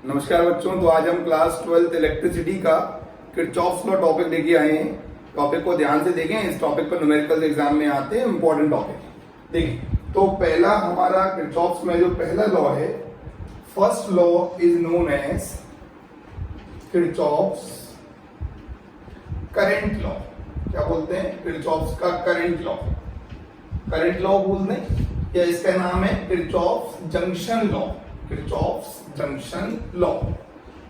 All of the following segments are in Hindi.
नमस्कार बच्चों। तो आज हम क्लास 12th इलेक्ट्रिसिटी का किरचॉफ्स लॉ टॉपिक लेके आए हैं। टॉपिक को ध्यान से देखें, इस टॉपिक पर न्यूमेरिकल एग्जाम में आते हैं, इंपॉर्टेंट टॉपिक। देखिए, तो पहला हमारा किरचॉफ्स में जो पहला लॉ है, first law is known as Kirchhoff's current law. क्या बोलते हैं? किरचॉफ्स का करंट लॉ। करंट लॉ बोल दें या इसका नाम है Kirchhoff's junction law. Kirchhoff's junction law.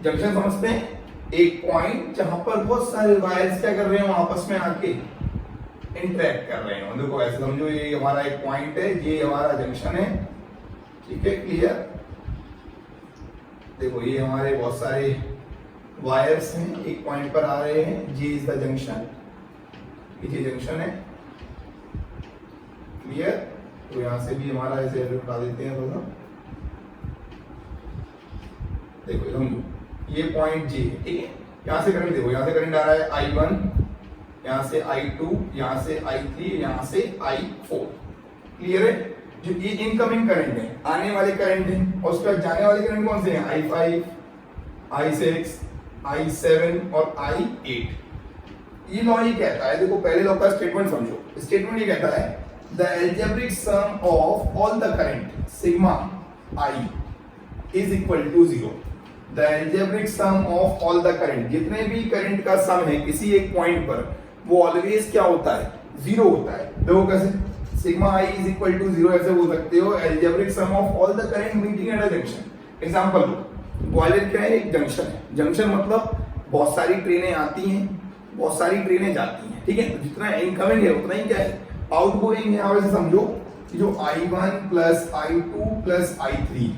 Junction समझते हैं? एक पॉइंट जहां पर बहुत सारे वायर्स क्या कर रहे हो, आपस में आके इंटरेक्ट कर रहे हो। देखो ऐसे समझो, ये हमारा एक पॉइंट है, ये हमारा जंक्शन है। ठीक है, क्लियर? देखो ये हमारे बहुत सारे वायर्स हैं, एक पॉइंट पर आ रहे हैं। जी इज द जंक्शन, ये जंक्शन है। क्लियर? तो यहां से भी हमारा ऐसे उठा देते हैं थोड़ा। देखो समझो, ये पॉइंट जी है, ठीक है। यहां से करंट देखो, यहां से करंट आ रहा है I1, यहां से I2, यहां से I3, यहां से I4। क्लियर है? जो ये इनकमिंग करंट है, आने वाले करंट है, और उसके बाद जाने वाले करंट कौन से हैं? I5, I6, I7 और I8। ये लॉ ये कहता है, देखो पहले लॉ का स्टेटमेंट समझो। स्टेटमेंट ये कहता है the algebraic sum of all the current sigma I is equal to 0। The algebraic sum of all the current, जितने भी करंट का सम है किसी एक पॉइंट पर, वो ऑलवेज क्या होता है? 0 होता है। देखो कैसे? Sigma I is equal to 0 ऐसे बोल सकते हो, algebraic sum of all the current meeting at a junction. Example लो, ग्वालियर क्या है? एक जंक्शन है। जंक्शन मतलब बहुत सारी ट्रेनें आती हैं, बहुत सारी ट्रेनें जाती हैं, ठीक है। तो जितना इनकमिंग है उतना ही क्या है? आउटगोइंग है। वैसे समझो कि जो I1 plus I2 plus I3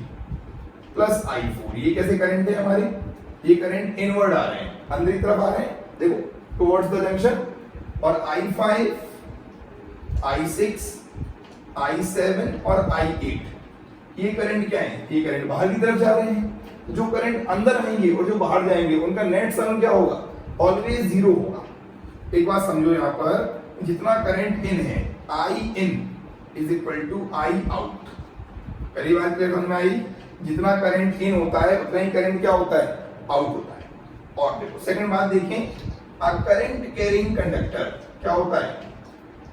plus I4, ये कैसे करंट है हमारे? ये करंट इनवर्ड आ रहे हैं, अंदर की तरफ आ रहे हैं, देखो टुवर्ड्स द जंक्शन। और I5, I6, I7 और I8, ये करंट क्या है? ये करंट बाहर की तरफ जा रहे हैं। जो करंट अंदर आएंगे और जो बाहर जाएंगे, उनका नेट सम क्या होगा? ऑलवेज 0 होगा। एक बात समझो, यहां पर जितना करंट इन है, I in is equal to I out। पहली बात क्लियर समझ में आई? जितना करंट इन होता है उतना ही करंट क्या होता है? आउट होता है। और देखो सेकंड बात देखें, अ करंट कैरिंग कंडक्टर क्या होता है?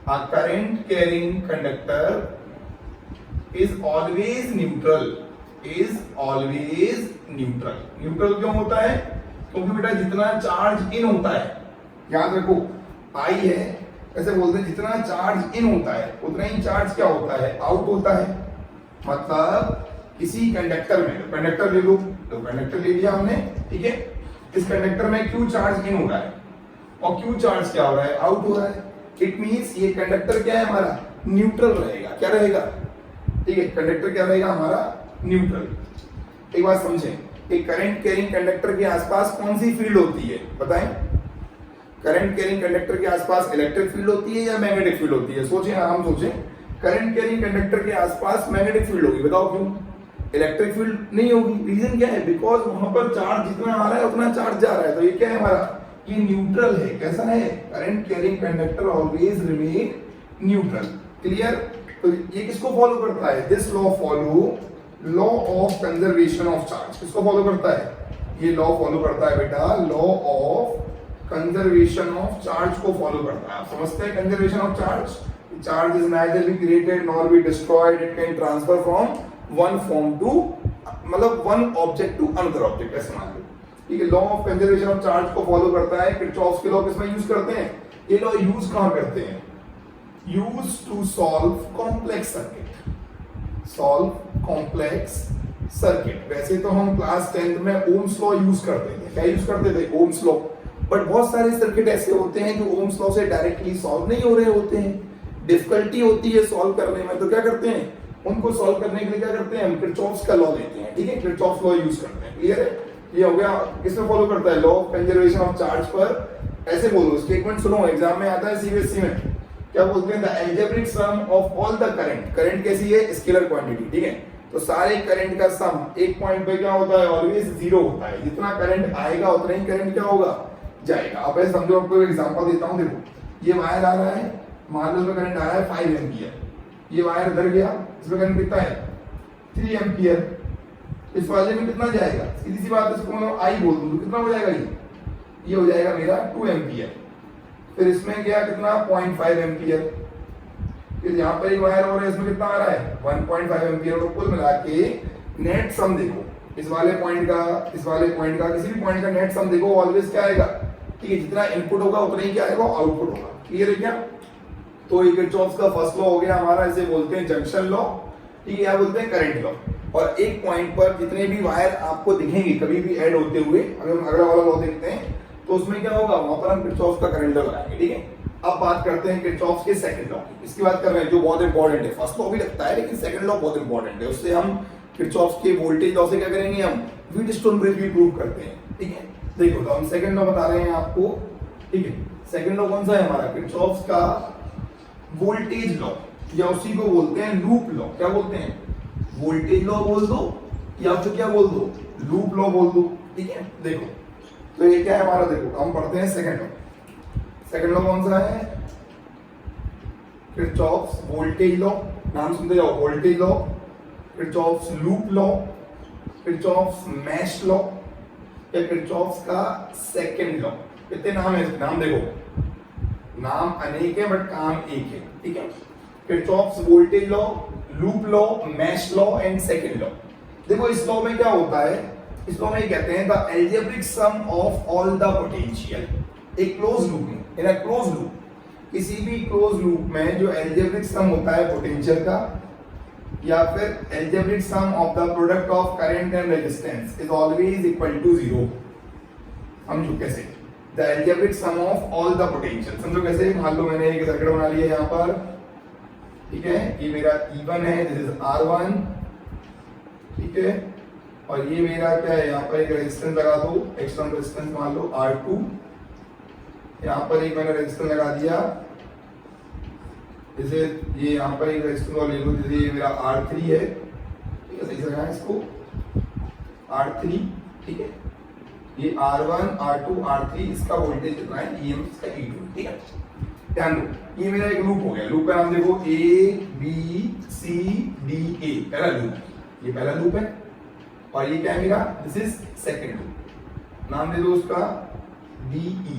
A current carrying conductor is always neutral. Is always neutral. Neutral क्यों होता है? क्योंकि बेटा जितना चार्ज इन होता है, याद रखो I है, ऐसे बोलते हैं जितना चार्ज इन होता है उतना ही चार्ज क्या होता है? आउट होता है। मतलब किसी कंडक्टर में, कंडक्टर ले लो, तो कंडक्टर ले लिया हमने, ठीक है। इस कंडक्टर में Q चार्ज इन हो रहा है और Q चार्ज क्या हो रहा है? आउट हो रहा है। इट मींस ये कंडक्टर क्या है हमारा? न्यूट्रल रहेगा। क्या रहेगा? ठीक है, कंडक्टर क्या रहेगा हमारा? न्यूट्रल। एक बात समझें, एक करंट कैरिंग कंडक्टर के आसपास कौन सी फील्ड होती है? बताएं। करंट कैरिंग कंडक्टर के आसपास इलेक्ट्रिक फील्ड होती है या मैग्नेटिक फील्ड होती है? सोचें, आराम सोचें। करंट कैरिंग कंडक्टर के आसपास मैग्नेटिक फील्ड होगी। बताओ क्यों? इलेक्ट्रिक फील्ड नहीं होगी। रीजन क्या है? बिकॉज वहां पर चार्ज जितना आ रहा है उतना चार्ज जा रहा है। तो ये क्या है हमारा? ये न्यूट्रल है। कैसा है? Current carrying conductor always remain neutral. Clear? तो ये किसको फॉलो करता है? This law follow law of conservation of charge. किसको फॉलो करता है? ये लॉ फॉलो करता है बेटा, law of conservation of charge को फॉलो करता है। आप समझते हैं conservation of charge? Charge is neither be created nor be destroyed, it can transfer from one form to, मतलब one object to another object, ऐसे मान लो। ठीक है, law of conservation of charge को फॉलो करता है। किरचॉफ्स के लॉ किसमें यूज करते हैं? ये लॉ यूज कहां करते हैं? Use to solve complex circuit. Solve complex circuit. वैसे तो हम क्लास 10th में ओम्स लॉ यूज करते थे। क्या यूज करते थे? Ohm's law. बट बहुत सारे सर्किट ऐसे होते हैं जो ओम्स लॉ से डायरेक्टली सॉल्व नहीं हो रहे होते हैं, डिफिकल्टी होती है सॉल्व करने में। तो क्या करते हैं? उनको सॉल्व करने के लिए क्या करते हैं? हम किरचॉफ्स का लॉ लेते हैं, ठीक है। किरचॉफ्स लॉ यूज करते हैं। क्लियर है? ये हो गया। किसमें फॉलो करता है? Law of conservation of charge पर। ऐसे बोलो, स्टेटमेंट सुनो, एग्जाम में आता है सीबीएसई में। क्या बोलते हैं? The algebraic sum of all the current. Current कैसी है? स्केलर क्वांटिटी, ठीक है। तो सारे करंट का सम एक पॉइंट पे क्या होता है? ऑलवेज 0 होता है। जितना करंट आएगा उतना ही करंट क्या होगा? जाएगा। अब ऐसे समझो, आपको एग्जांपल देता हूं। देखो ये वायर आ रहा है, मान लो इसमें करंट आ रहा है 5 एम्पियर। ये वायर इधर गया, इसमें करंट कितना है? 3 एम्पियर। इस वाले में कितना जाएगा, सीधी सी बात है, इसको मैं आई बोल दूं तो कितना हो जाएगा, ये हो जाएगा मेरा 2 एम्पियर। फिर इसमें गया कितना 0.5 एम्पियर। फिर यहाँ पर एक वायर और है, इसमें कितना आ रहा है 1.5 एम्पियर। तो कुल मिला के नेट सम देखो, इस वाले पॉइंट का, इस वाले पॉइंट का, किसी भी पॉइंट का नेट सम देखो, ऑलवेज क्या आएगा, ठीक है, जितना इनपुट होगा उतना ही क्या आएगा, आउटपुट होगा। क्लियर है क्या? तो ये किरचॉफ्स का फर्स्ट लॉ हो गया हमारा, इसे बोलते हैं जंक्शन लॉ, ठीक है, या बोलते हैं करंट लॉ। और एक पॉइंट पर जितने भी वायर आपको दिखेंगे कभी भी ऐड होते हुए, अगर हम अगला वाला लॉ देखते हैं तो उसमें क्या होगा, वहां पर हम किरचॉफ्स का करंट लॉ लगाएंगे, ठीक है। अब बात करते हैं किरचॉफ्स के सेकंड लॉ की, इसकी बात कर रहे हैं जो बहुत इंपॉर्टेंट है। फर्स्ट लॉ भी लगता है लेकिन सेकंड लॉ बहुत इंपॉर्टेंट है, उससे हम किरचॉफ्स के वोल्टेज लॉ से क्या करेंगे, हम व्हीटस्टोन ब्रिज भी प्रूव करते हैं, ठीक है। देखो तो हम सेकंड लॉ बता रहे हैं आपको, ठीक है। सेकंड लॉ कौन सा है हमारा, किरचॉफ्स का वोल्टेज लॉ, या उसी को बोलते हैं लूप लॉ। क्या बोलते हैं, वोल्टेज लॉ बोल दो या फिर क्या बोल दो, लूप लॉ बोल दो, ठीक है। देखो तो ये क्या है हमारा, देखो हम पढ़ते हैं सेकंड लॉ। सेकंड लॉ कौन सा है, किरचॉफ्स वोल्टेज लॉ, नाम सुनते जाओ, voltage law, Kirchhoff's loop law, Kirchhoff's mesh law, या किरचॉफ्स का सेकंड लॉ। कितने नाम है, नाम देखो, नाम अनेक है बट काम एक है, ठीक है। Kirchhoff's voltage law, loop law, mesh law and second law. देखो इस लॉ में क्या होता है, इस लॉ में कहते हैं the algebraic sum of all the potential. एक क्लोज लूप में, इन अ क्लोज लूप, किसी भी क्लोज लूप में जो अलजेब्रिक सम होता है पोटेंशियल का, या फिर algebraic sum of the product of current and resistance is always equal to 0। समझो कैसे, the algebraic sum of all the potential, समझो कैसे, मान लो मैंने एक सर्किट बना लिया यहाँ पर, ठीक है, ये मेरा E1 है, दिस इज R1, ठीक है, और ये मेरा क्या है, यहाँ पर एक रेजिस्टेंस लगा दो, एक्सटर्नल रेजिस्टेंस मान लो R2, यहाँ पर एक मैंने रेजिस्टेंस लगा दिया, जैसे ये यहाँ पर एक रेजिस्टेंस और ले लो, जैसे ये मेरा R3 है, ठीक है, सही से लगाएं इसको, R3, ठीक है, ये R1, R2, R3, इसका वोल्टेज कितना है, EM, इसका E2, ठीक है। ध्यान दो, ये मेरा एक लूप हो गया, लूप का नाम देखो A B C D A, पहला लूप, ये पहला लूप है, और ये क्या है मेरा, दिस इज सेकंड लूप, नाम दे दो उसका DE,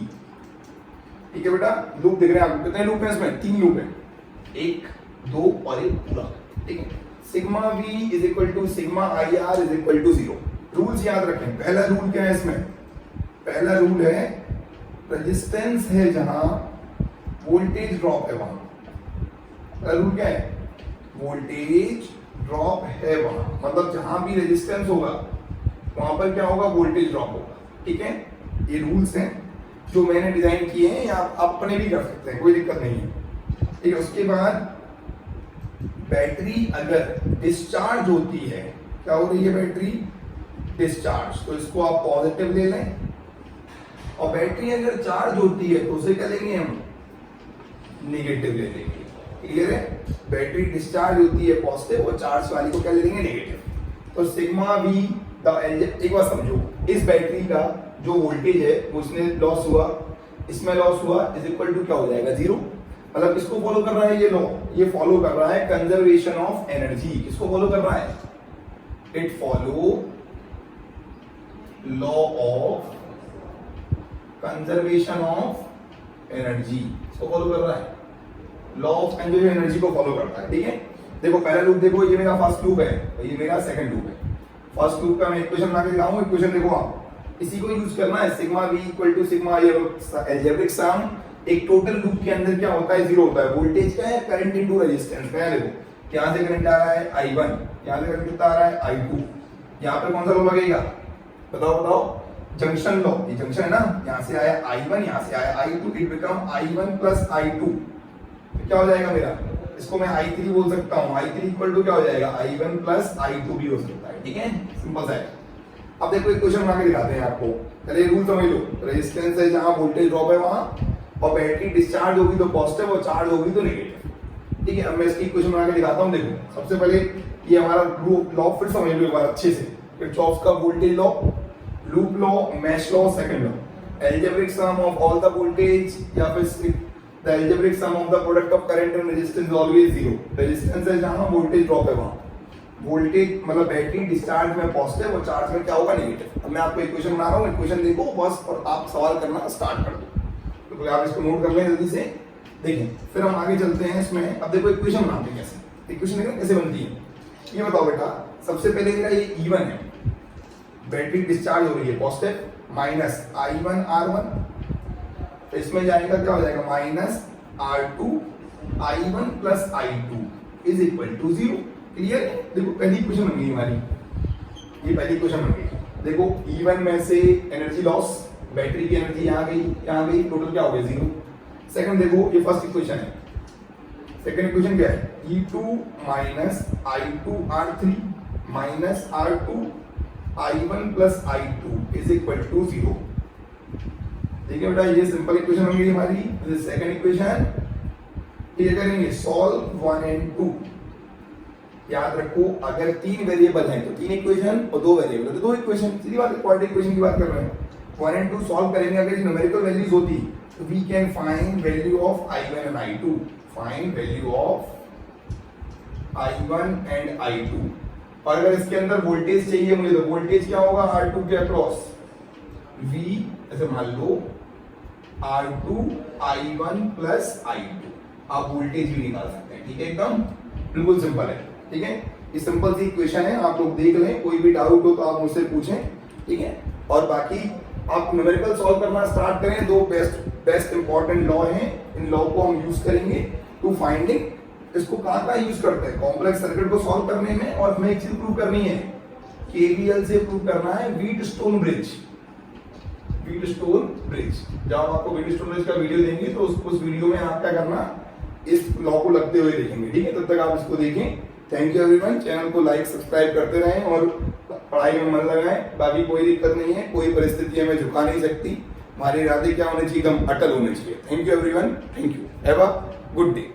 ठीक है बेटा। लूप दिख रहे हैं आपको, कितने लूप हैं इसमें, 3 लूप हैं, 1, 2 और एक पूरा, ठीक है। Sigma V is equal to sigma IR is equal to 0। Rules याद रखें, पहला रूल क्या है इसमें, पहला रूल है रेजिस्टेंस है जहां वोल्टेज ड्रॉप है वहां, पहला रूल क्या है, वोल्टेज ड्रॉप है वहां, मतलब जहां भी रेजिस्टेंस होगा वहां पर क्या होगा, वोल्टेज ड्रॉप होगा, ठीक है। ये रूल्स हैं जो मैंने डिजाइन किए हैं, या आप अपने भी कर सकते हैं, कोई दिक्कत नहीं है, ठीक है। उसके बाद बैटरी अगर डिस्चार्ज होती है, क्या हो रही है बैटरी, डिस्चार्ज, तो इसको आप पॉजिटिव ले लें, और बैटरी अगर चार्ज होती है तो उसे क्या लेंगे हम, नेगेटिव ले लेंगे। क्लियर है, बैटरी डिस्चार्ज होती है पॉजिटिव, और चार्ज वाली को क्या ले लेंगे, नेगेटिव। तो सिग्मा वी द, एक बार समझो, इस बैटरी का जो वोल्टेज है वो इसमें लॉस हुआ, इसमें लॉस हुआ, इज इक्वल टू क्या हो जाएगा, 0। मतलब किसको फॉलो कर रहा है ये लॉ, ये फॉलो कर रहा है कंजर्वेशन ऑफ एनर्जी। किसको फॉलो कर रहा है, it follow law of conservation of energy, इसको फॉलो कर रहा है, लॉ ऑफ कंजर्वेशन एनर्जी को फॉलो करता है, ठीक है। देखो पहला लूप देखो, ये मेरा फर्स्ट लूप है, ये मेरा सेकंड लूप है। फर्स्ट लूप का मैं इक्वेशन बना के दिखाऊंगा, इक्वेशन देखो आप, इसी को यूज करना है, sigma V equal to sigma, ये अलजेब्रिक सम, एक टोटल लूप के अंदर क्या होता है, 0 होता है। वोल्टेज क्या है, करंट इनटू रेजिस्टेंस। क्या देखो, यहां से करंट आ रहा है I1, यहां से करंट कितना आ रहा है I2, यहां पे कौन सा लॉ लगेगा, बताओ बताओ, जंक्शन लॉ, ये जंक्शन है ना, यहां से आया I1, यहां से आया I2, it become I1 plus I2, क्या हो जाएगा मेरा, इसको मैं I3 बोल सकता हूं, I3 इक्वल टू क्या हो जाएगा, I1 प्लस I2 भी हो सकता है, ठीक है, सिंपल सा है। अब देखो एक क्वेश्चन बना के दिखाते हैं आपको, पहले रूल समझ लो, रेजिस्टेंस है जहां वोल्टेज ड्रॉप है वहां, और बैटरी डिस्चार्ज होगी तो पॉजिटिव और चार्ज होगी तो नेगेटिव, ठीक है। अब मैं इसकी इक्वेशन बना के दिखाता हूं। देखो सबसे पहले ये हमारा लॉ फिर समझ लो एक बार अच्छे से, किरचॉफ्स का voltage law, loop law, mesh law, second law, algebraic sum of all the voltage, या फिर the algebraic sum of the product of current and resistance always 0। Resistance है जहां वोल्टेज ड्रॉप है वहां, वोल्टेज मतलब बैटरी डिस्चार्ज में पॉजिटिव और चार्ज में क्या होगा नेगेटिव। अब मैं आपको इक्वेशन बना रहा हूँ, इक्वेशन देखो बस और आप सवाल करना स्टार्ट कर दो। तो आप इसको नोट कर लें जल्दी से, देखें फिर हम आगे चलते हैं इसमें। अब देखो इक्वेशन बनाते हैं कैसे, इक्वेशन देखो कैसे बनती है। ये बताओ बेटा, सबसे पहले मेरा ये E1 है, बैटरी डिस्चार्ज हो रही है पॉजिटिव, माइनस I1 R1, तो इसमें जाएगा क्या हो जाएगा minus R2 I1 plus I2 is equal to 0। Clear है? देखो पहली इक्वेशन बन गई हमारी, ये पहली इक्वेशन बन गई। देखो E1 में से एनर्जी लॉस, बैटरी की एनर्जी यहाँ गई, टोटल क्या हो गया 0। सेकंड देखो ये फर्स्ट इक्वेशन है, सेकंड इक्वेशन क्या है E2 minus I2 R3 minus R2 I1 plus I2 is equal to 0। देखिए बेटा ये सिंपल इक्वेशन बन गई हमारी। सेकंड इक्वेशन ये करेंगे सॉल्व 1 एंड 2। याद रखो अगर 3 वेरिएबल हैं तो 3 इक्वेशन और 2 वेरिएबल तो 2 इक्वेशन, सीधी बात है, क्वाड्रेटिक इक्वेशन की बात कर रहे हैं। 1 एंड 2 सॉल्व करेंगे, अगर न्यूमेरिकल वैल्यूज होती तो we can find value of I1 and I2, find value of I1 and I2। और अगर इसके अंदर वोल्टेज चाहिए मुझे तो वोल्टेज क्या होगा R2 के अक्रॉस, V ऐसे मान लो R2 I1 प्लस I2, आप वोल्टेज भी निकाल सकते हैं। ठीक है, एकदम बिल्कुल सिंपल है। ठीक है, ये सिंपल सी इक्वेशन है, आप लोग देख लें, कोई भी डाउट हो तो आप मुझसे पूछें। ठीक है, और बाकी आप न्यूमेरिकल सॉल्व करना स्टार्ट करें। 2 बेस्ट इंपॉर्टेंट लॉ हैं, इन लॉ को हम यूज करेंगे टू फाइंडिंग। इसको कहाँ यूज करते हैं, कॉम्प्लेक्स सर्किट को सॉल्व करने में। और हमें एक चीज प्रूव करनी है, केवीएल से प्रूव करना है व्हीटस्टोन ब्रिज। व्हीटस्टोन ब्रिज, जब आपको व्हीटस्टोन ब्रिज का वीडियो देंगे तो उस वीडियो में आप क्या करना, इस लॉ को लगते हुए देखेंगे। ठीक है, तब तक आप इसको देखें। थैंक यू एवरीवन, चैनल को लाइक सब्सक्राइब करते रहें और पढ़ाई में मन लगाएं। बाकी कोई दिक्कत नहीं है, कोई परिस्थिति हमें झुका नहीं सकती। हमारे इरादे क्या होने चाहिए, एकदम अटल होने चाहिए। Thank you everyone, thank you, have a good day.